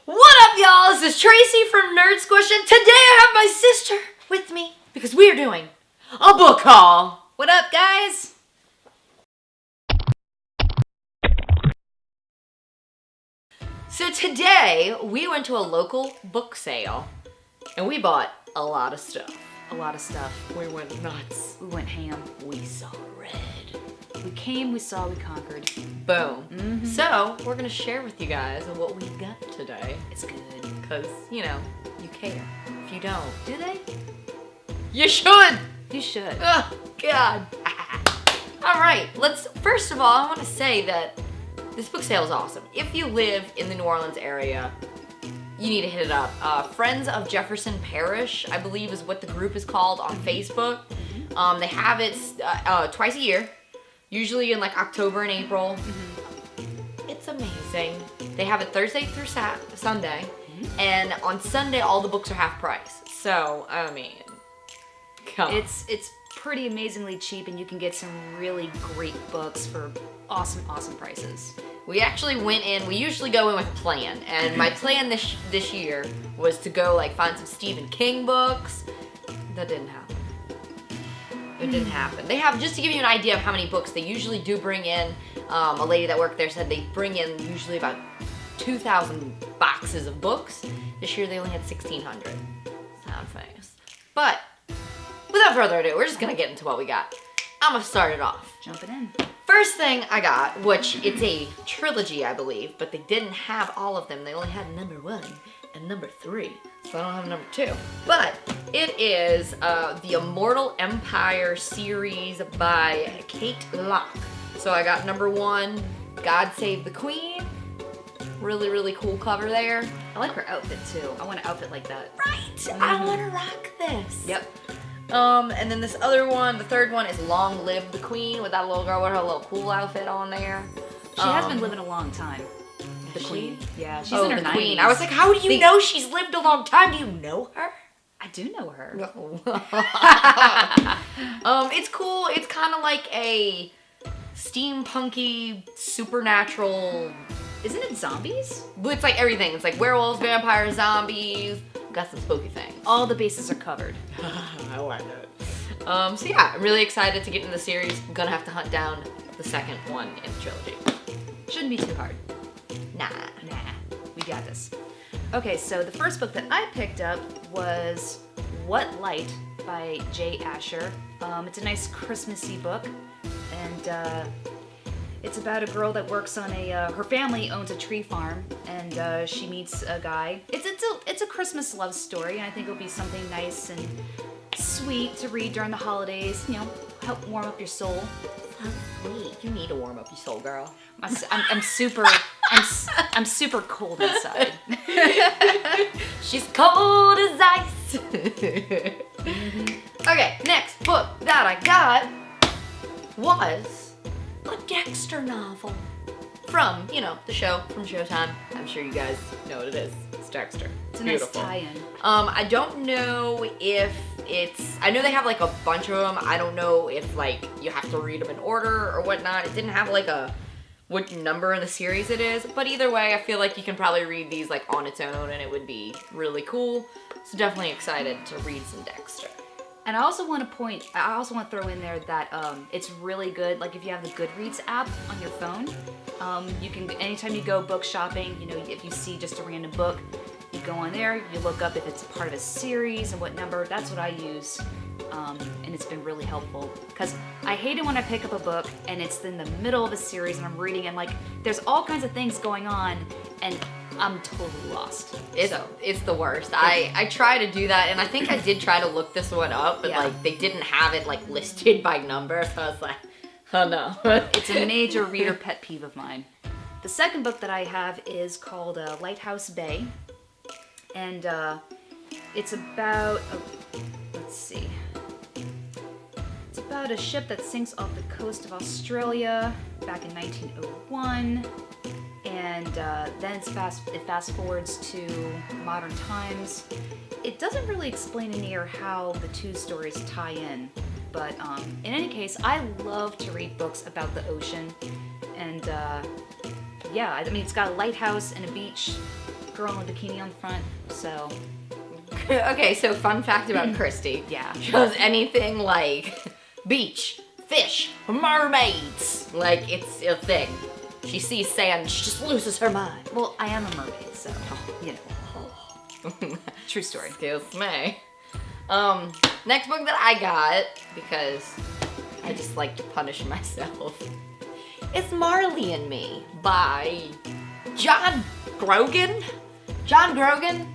What up, y'all? This is Tracy from Squish, and today I have my sister with me because we are doing a book haul. What up, guys? So today we went to a local book sale and we bought a lot of stuff. A lot of stuff. We went nuts. We went ham. We saw red. We came, we saw, we conquered. Boom. Mm-hmm. So we're gonna share with you guys what we got today. It's good. Because, you care. If you don't, Do they? you should. You should. Oh, God. All right, first of all, I want to say that this book sale is awesome. If you live in the New Orleans area, you need to hit it up. Friends of Jefferson Parish, I believe is what the group is called on Facebook. They have it twice a year, usually in like October and April. It's amazing. They have it Thursday through Sunday, and on Sunday all the books are half price. So, I mean, come on. It's pretty amazingly cheap, and you can get some really great books for awesome prices. We actually went in, we usually go in with a plan, and my plan this year was to go find some Stephen King books. That didn't happen. It didn't happen. They have, just to give you an idea of how many books, they usually do bring in, a lady that worked there said they bring in usually about 2,000 boxes of books. This year they only had 1,600. Sound famous. But, without further ado, we're just gonna get into what we got. I'm gonna start it off. Jumping in. First thing I got, which it's a trilogy, I believe, but they didn't have all of them. They only had number 1 and number 3, so I don't have number 2. But it is the Immortal Empire series by Kate Locke. So I got number 1, God Save the Queen. Really, really cool cover there. I like her outfit too. I want an outfit like that. Right! I want to rock this. Yep. And then this other one, the third one, is Long Live the Queen, with that little girl with her little cool outfit on there. She has been living a long time. The Has Queen. she? Yeah, she's Oh, in her the 90s. Queen. I was like, how do you know she's lived a long time? Do you know her? I do know her. No. It's cool. It's kind of like a steampunky, supernatural. Isn't it zombies? It's like everything. It's like werewolves, vampires, zombies. Got some spooky things. All the bases are covered. I like it. So yeah, I'm really excited to get into the series. I'm gonna have to hunt down the second one in the trilogy. Shouldn't be too hard. Nah. We got this. Okay, so the first book that I picked up was What Light by J. Asher. It's a nice Christmassy book, and it's about a girl that works on her family owns a tree farm, and she meets a guy. It's a Christmas love story, and I think it'll be something nice and sweet to read during the holidays. Help warm up your soul. Sweet. You need to warm up your soul, girl. I'm super cold inside. She's cold as ice. Okay, next book that I got was a Dexter novel from, the show from Showtime. I'm sure you guys know what it is. It's Dexter. It's a nice tie-in. I don't know if I know they have a bunch of them. I don't know if you have to read them in order or whatnot. It didn't have what number in the series it is, but either way, I feel like you can probably read these on its own and it would be really cool. So definitely excited to read some Dexter. And I also want to throw in there that it's really good. If you have the Goodreads app on your phone, you can, anytime you go book shopping, if you see just a random book, you go on there, you look up if it's a part of a series and what number. That's what I use, and it's been really helpful. Because I hate it when I pick up a book and it's in the middle of a series and I'm reading and there's all kinds of things going on and I'm totally lost. It's the worst. I try to do that, and I think I did try to look this one up, but they didn't have it listed by number, so I was like, oh no. It's a major reader pet peeve of mine. The second book that I have is called Lighthouse Bay, and it's about It's about a ship that sinks off the coast of Australia back in 1901. And then it fast forwards to modern times. It doesn't really explain in here how the two stories tie in, but in any case, I love to read books about the ocean, and yeah, I mean, it's got a lighthouse and a beach, girl in a bikini on the front. So Okay, so fun fact about Christy. Yeah. She does anything like beach, fish, mermaids. Like, it's a thing. She sees sand, she just loses her mind. well, I am a mermaid, so you know. True story. Excuse me. Next book that I got, because I just like to punish myself, is Marley and Me by John Grogan. John Grogan?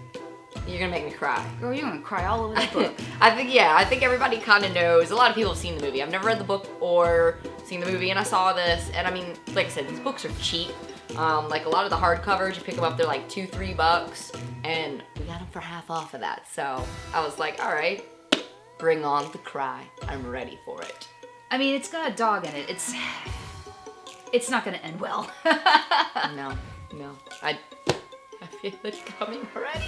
You're gonna make me cry. Girl, you're gonna cry all over that book. I think everybody kind of knows. A lot of people have seen the movie. I've never read the book or seen the movie, and I saw this, and I mean, like I said, these books are cheap. Like a lot of the hardcovers, you pick them up, they're like $2-3, and we got them for half off of that. So I was like, all right, bring on the cry. I'm ready for it. I mean, it's got a dog in it. It's not gonna end well. No. I feel it coming already.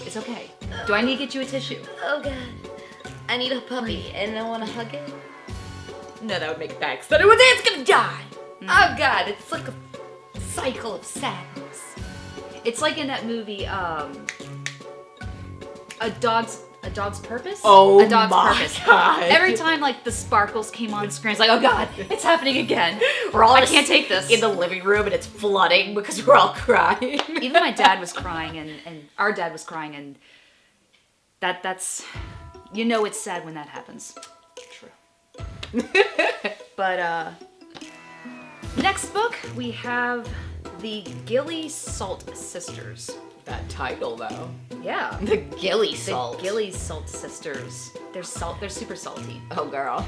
It's okay. Do I need to get you a tissue? Oh god. I need a puppy and I want to hug it. No, that would make it bad because then it's gonna die. Oh god, it's like a cycle of sadness. It's like in that movie, A Dog's Purpose? Oh A Dog's my Purpose. god. Every time like the sparkles came on screen, it's like, oh god, it's happening again. We're all I can't take this. in the living room and it's flooding because we're all crying. Even my dad was crying and our dad was crying, and that's you know it's sad when that happens. True. But next book we have the Gilly Salt Sisters. That title though. Yeah. The Gilly Salt. The Gilly Salt Sisters. They're super salty. Oh girl.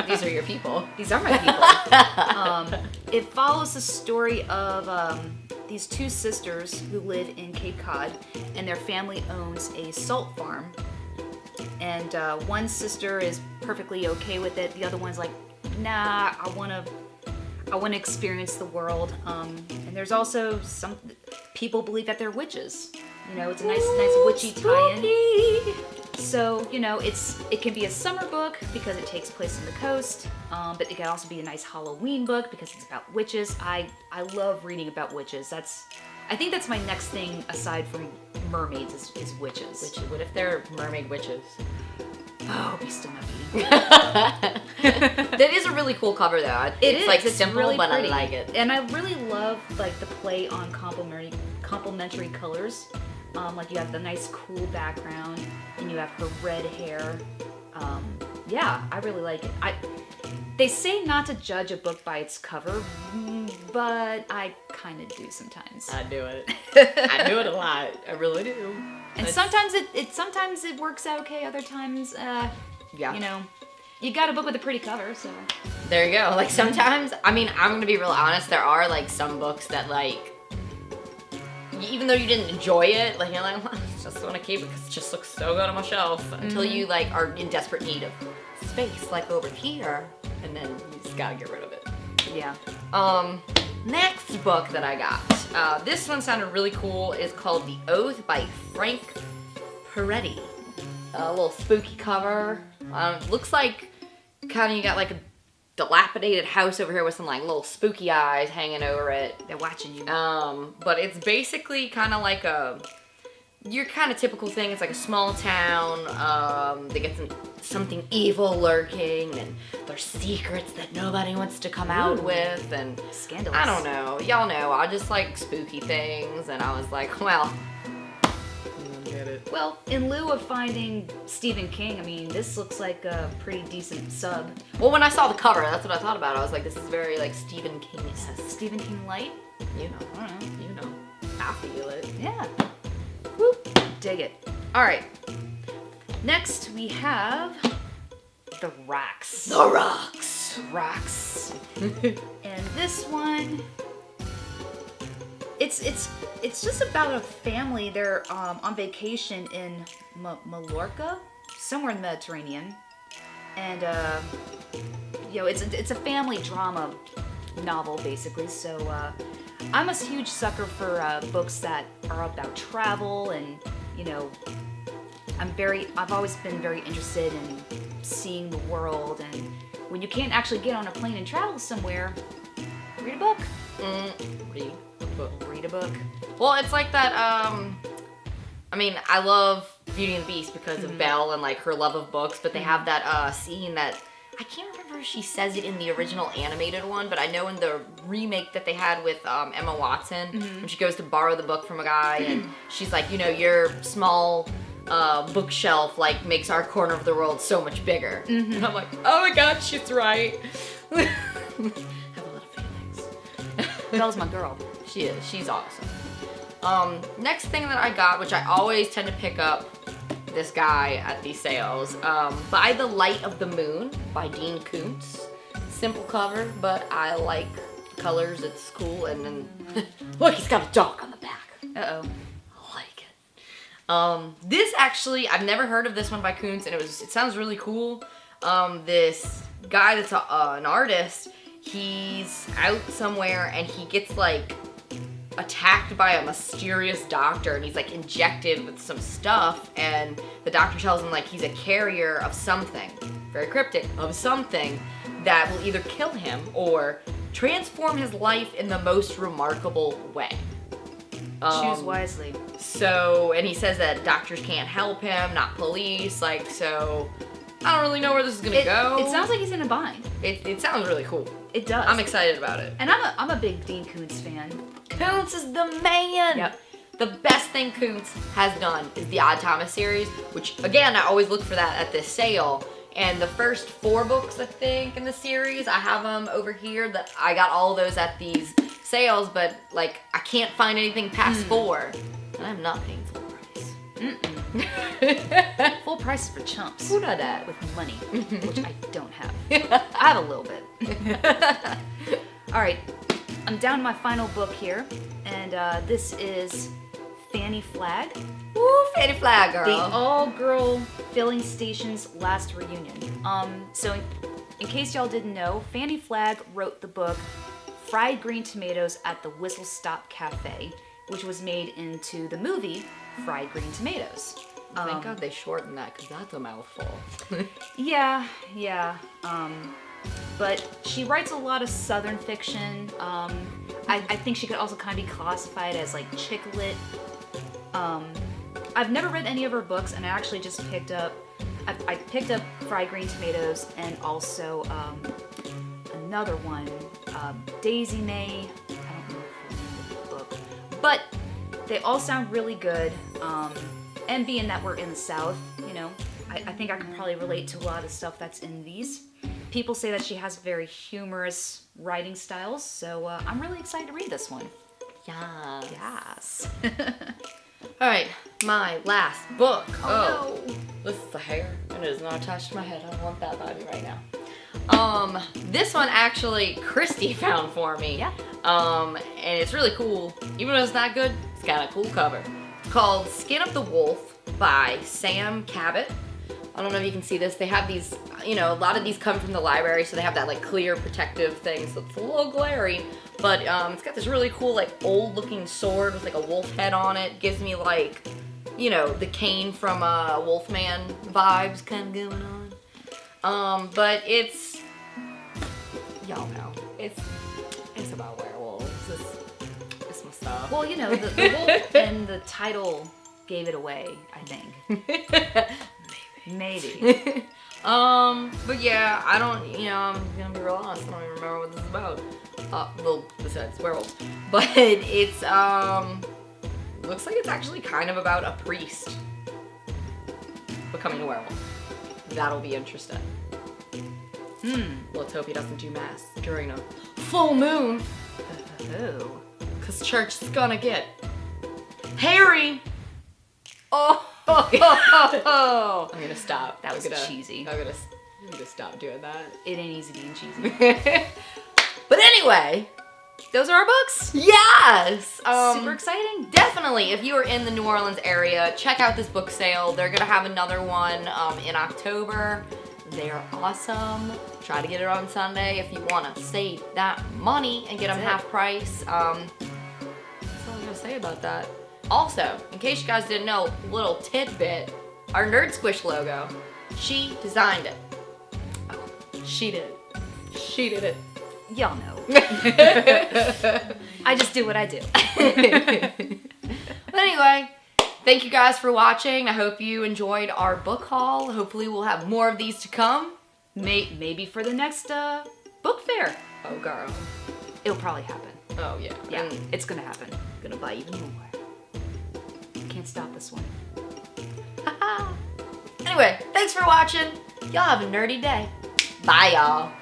These are your people. These are my people. It follows the story of these two sisters who live in Cape Cod, and their family owns a salt farm. And one sister is perfectly okay with it. The other one's like, nah, I want to experience the world. And there's also some people believe that they're witches. You know, it's a nice witchy tie-in. So, you know, it can be a summer book because it takes place on the coast, but it can also be a nice Halloween book because it's about witches. I love reading about witches. I think that's my next thing aside from mermaids is witches. Witches. What if they're mermaid witches? Oh, we still not beating. That is a really cool cover though. It's like simple, really but pretty. I like it. And I really love like the play on complementary colors. Like you have the nice cool background, and you have her red hair. Yeah, I really like it. They say not to judge a book by its cover, but I kind of do sometimes. I do it. I do it a lot. I really do. And sometimes it works out okay. Other times, yeah. You know, you got a book with a pretty cover, so. There you go. Like sometimes, I mean, I'm gonna be real honest. There are like some books that like, even though you didn't enjoy it, like you're like, I just want to keep it because it just looks so good on my shelf. Until you like are in desperate need of space, like over here, and then you just gotta get rid of it. Yeah. Next book that I got. This one sounded really cool. It's called The Oath by Frank Peretti. A little spooky cover. Looks like kind of you got like a dilapidated house over here with some like little spooky eyes hanging over it. They're watching you. But it's basically kind of like your kind of typical thing. It's like a small town. They get something evil lurking, and there's secrets that nobody wants to come out with, and Scandalous. I don't know. Y'all know I just like spooky things, and I was like, well, get it. Well, in lieu of finding Stephen King, I mean, this looks like a pretty decent sub. Well, when I saw the cover, that's what I thought about. I was like, this is very like Stephen King-esque. Stephen King light? You know, I don't know. you know, I feel it. Yeah. Whoop. Dig it. All right. Next, we have The Rocks. The Rocks. Rocks. And this one, it's just about a family. They're on vacation in Mallorca, somewhere in the Mediterranean, and you know, it's a family drama novel basically. So I'm a huge sucker for books that are about travel, and you know, I've always been very interested in seeing the world, and when you can't actually get on a plane and travel somewhere, read a book. Read Read a book. Well, it's like that, I mean, I love Beauty and the Beast because of Belle and, like, her love of books, but they have that, scene that, I can't remember if she says it in the original animated one, but I know in the remake that they had with, Emma Watson, when she goes to borrow the book from a guy, and she's like, you know, your small, bookshelf, like, makes our corner of the world so much bigger. And I'm like, oh my god, she's right. Have a lot of feelings. Belle's my girl. She is. She's awesome. Next thing that I got, which I always tend to pick up this guy at these sales, By the Light of the Moon by Dean Koontz. Simple cover, but I like the colors. It's cool. And then, look, he's got a dog on the back. Uh-oh. I like it. This actually, I've never heard of this one by Koontz, and it sounds really cool. This guy that's an artist, he's out somewhere and he gets like attacked by a mysterious doctor, and he's like injected with some stuff, and the doctor tells him like he's a carrier of something, very cryptic, of something that will either kill him or transform his life in the most remarkable way. Choose wisely. So, and he says that doctors can't help him, not police, like, so I don't really know where this is gonna go. It sounds like he's in a bind. It sounds really cool. It does. I'm excited about it. And I'm a big Dean Koontz fan. Koontz is the man! Yep. The best thing Koontz has done is the Odd Thomas series, which, again, I always look for that at this sale. And the first 4 books, I think, in the series, I have them over here. That I got all those at these sales, but, like, I can't find anything past 4. And I'm not paying full price. Full price is for chumps. Who know that? With money, which I don't have. I have a little bit. All right, I'm down to my final book here, and this is Fanny Flagg. Woo, Fanny Flagg, girl. The all-girl filling station's last reunion. So in case y'all didn't know, Fanny Flagg wrote the book Fried Green Tomatoes at the Whistle Stop Cafe, which was made into the movie Fried Green Tomatoes. Thank God they shortened that, because that's a mouthful. Yeah. But she writes a lot of Southern fiction. I think she could also kind of be classified as like chick lit. I've never read any of her books, and I actually just picked up Fried Green Tomatoes and also another one, Daisy May. I don't know the name of the book, but they all sound really good. And being that we're in the South, you know, I think I can probably relate to a lot of stuff that's in these. People say that she has very humorous writing styles, so I'm really excited to read this one. Yes. All right, my last book. Oh no. This is the hair, and it is not attached to my head. I don't want that by me right now. This one actually Christy found for me. Yeah. And it's really cool. Even though it's not good, it's got a cool cover. It's called Skin of the Wolf by Sam Cabot. I don't know if you can see this. They have these, you know, a lot of these come from the library, so they have that like clear protective thing, so it's a little glary. But it's got this really cool like old looking sword with like a wolf head on it. Gives me like, you know, the cane from Wolfman vibes kind of going on. But it's, y'all know, it's about werewolves. It's my stuff. Well, you know, the wolf and the title gave it away, I think. Maybe. But yeah, I don't, you know, I'm gonna be real honest, I don't even remember what this is about. Well, besides werewolves. But it's, looks like it's actually kind of about a priest becoming a werewolf. That'll be interesting. Let's hope he doesn't do mass during a full moon. Oh. Cause church is gonna get hairy. Oh. I'm gonna stop. That was cheesy. I'm gonna stop doing that. It ain't easy being cheesy. But anyway, Those are our books. yes! Super exciting. Definitely, if you are in the New Orleans area, check out this book sale. They're gonna have another one in October. They are awesome. Try to get it on Sunday if you wanna save that money and get them half price. That's all I'm gonna say about that. Also, in case you guys didn't know, little tidbit, our Nerd Squish logo, she designed it. Oh, she did it. She did it. y'all know. I just do what I do. But anyway, thank you guys for watching. I hope you enjoyed our book haul. Hopefully we'll have more of these to come. Maybe for the next book fair. Oh, girl. It'll probably happen. Oh, yeah. Yeah, it's gonna happen. Gonna buy even more. Can't stop this one. Anyway, thanks for watching. Y'all have a nerdy day. Bye, y'all.